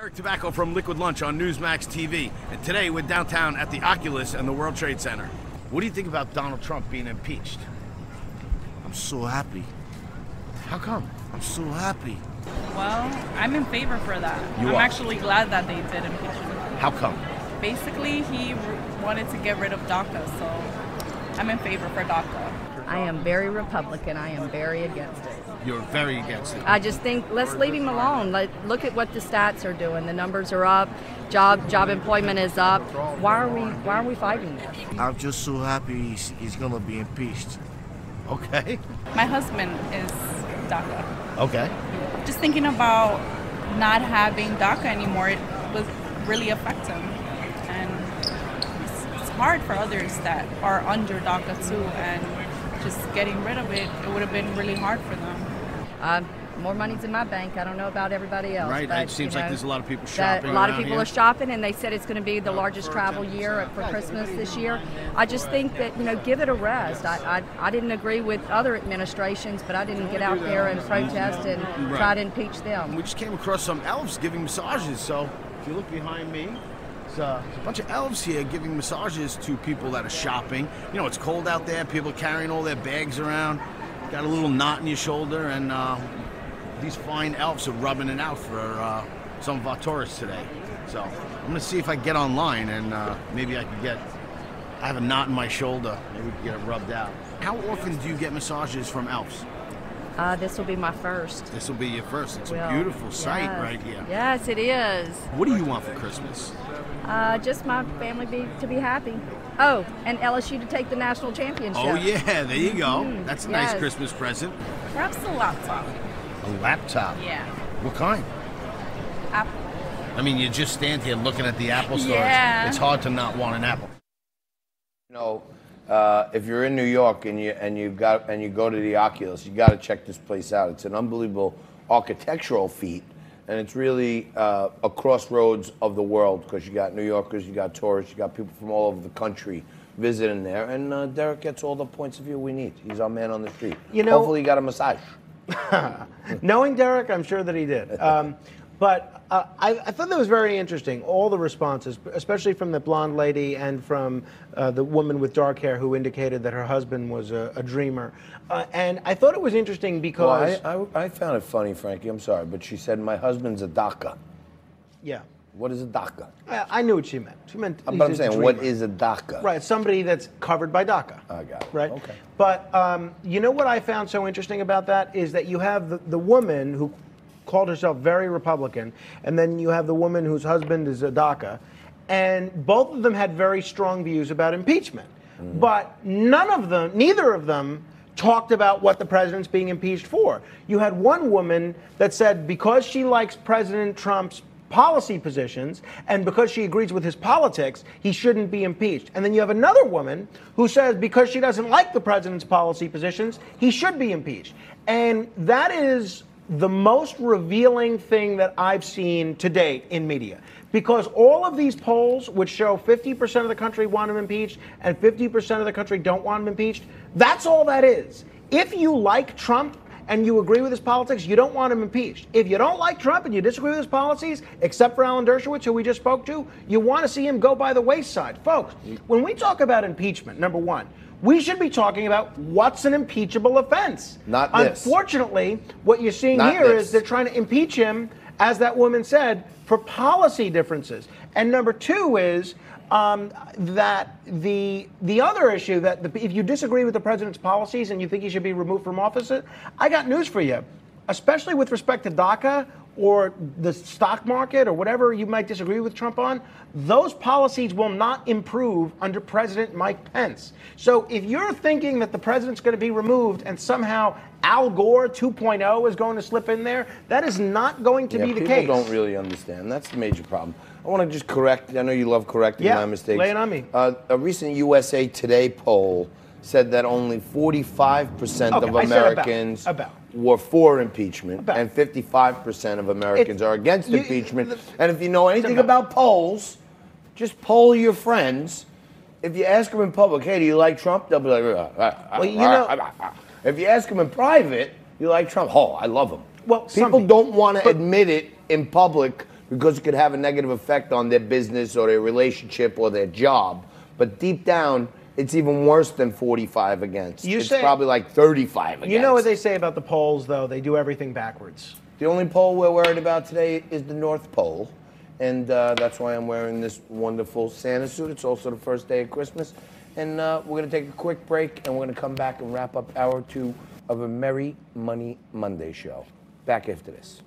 Derek Tabacco from Liquid Lunch on Newsmax TV, and today we're downtown at the Oculus and the World Trade Center. What do you think about Donald Trump being impeached? I'm so happy. How come? I'm so happy. Well, I'm in favor for that. You I'm are? actually glad that they did impeach him. How come? Basically, he wanted to get rid of DACA, so I'm in favor for DACA. I am very Republican. I am very against it. You're very against it. I just think let's leave him alone. Look at what the stats are doing. The numbers are up. Job employment is up. Why are we fighting this? I'm just so happy he's gonna be impeached. Okay. My husband is DACA. Okay. Just thinking about not having DACA anymore, it would really affect him. And it's hard for others that are under DACA too, and just getting rid of it, it would have been really hard for them. More money's in my bank. I don't know about everybody else. Right. But, It seems like there's a lot of people that shopping. a lot of around people here. are shopping, and they said it's going to be the largest travel year for Christmas this year. I just think that, give it a rest. I didn't agree with other administrations, but I didn't get out there and protest and try to impeach them. We just came across some elves giving massages. So if you look behind me, there's a bunch of elves here giving massages to people that are shopping. You know, it's cold out there. People are carrying all their bags around. Got a little knot in your shoulder, and these fine elves are rubbing it out for some of our tourists today. So I'm gonna see if I can get online and maybe I have a knot in my shoulder. Maybe we can get it rubbed out. How often do you get massages from elves? This will be my first. This will be your first. It's a beautiful sight right here. Yes, it is. What do you want for Christmas? Just my family to be happy. Oh, and LSU to take the national championship. Oh yeah, there you go. That's a nice yes. Christmas present. Perhaps a laptop. A laptop? Yeah. What kind? Apple. I mean, you just stand here looking at the Apple stores. Yeah. It's hard to not want an Apple. You know, if you're in New York and you go to the Oculus, you got to check this place out. It's an unbelievable architectural feat, and it's really a crossroads of the world, because you got New Yorkers, you got tourists, you got people from all over the country visiting there, and Derek gets all the points of view we need. He's our man on the street. You know, hopefully he got a massage. Knowing Derek, I'm sure that he did. But I thought that was very interesting, all the responses, especially from the blonde lady and from the woman with dark hair who indicated that her husband was a dreamer. And I thought it was interesting because... Well, I found it funny, Frankie, I'm sorry, but she said, my husband's a DACA. Yeah. What is a DACA? I knew what she meant. She meant But he's I'm a saying, dreamer. what is a DACA? Right, somebody that's covered by DACA. I got it. Right? Okay. But you know what I found so interesting about that is that you have the woman who called herself very Republican, and then you have the woman whose husband is a DACA, and both of them had very strong views about impeachment. But neither of them talked about what the president's being impeached for. You had one woman that said because she likes President Trump's policy positions and because she agrees with his politics, he shouldn't be impeached. And then you have another woman who says because she doesn't like the president's policy positions, he should be impeached. And that is the most revealing thing that I've seen to date in media. Because all of these polls, which show 50% of the country want him impeached and 50% of the country don't want him impeached, that's all that is. If you like Trump and you agree with his politics, you don't want him impeached. If you don't like Trump and you disagree with his policies, except for Alan Dershowitz, who we just spoke to, you want to see him go by the wayside. Folks, when we talk about impeachment, number one, we should be talking about what's an impeachable offense. Not this. Unfortunately, what you're seeing here is they're trying to impeach him, as that woman said, for policy differences. And number two is that the other issue, that if you disagree with the president's policies and you think he should be removed from office, I got news for you. Especially with respect to DACA or the stock market or whatever you might disagree with Trump on, those policies will not improve under President Mike Pence. So if you're thinking that the president's going to be removed and somehow Al Gore 2.0 is going to slip in there, that is not going to be the case. People don't really understand. That's the major problem. I want to just correct, I know you love correcting my mistakes. Lay it on me. A recent USA Today poll said that only 45% of Americans were for impeachment, and 55% of Americans are against impeachment. And if you know anything about polls, just poll your friends. If you ask them in public, hey, do you like Trump? They'll be like, well, you know. If you ask them in private, you like Trump? Oh, I love him. Well, people don't want to admit it in public because it could have a negative effect on their business or their relationship or their job. But deep down, it's even worse than 45 against. It's probably like 35 against. You know what they say about the polls, though? They do everything backwards. The only poll we're worried about today is the North Pole. And that's why I'm wearing this wonderful Santa suit. It's also the first day of Christmas. And we're going to take a quick break, and we're going to come back and wrap up hour 2 of a Merry Money Monday show. Back after this.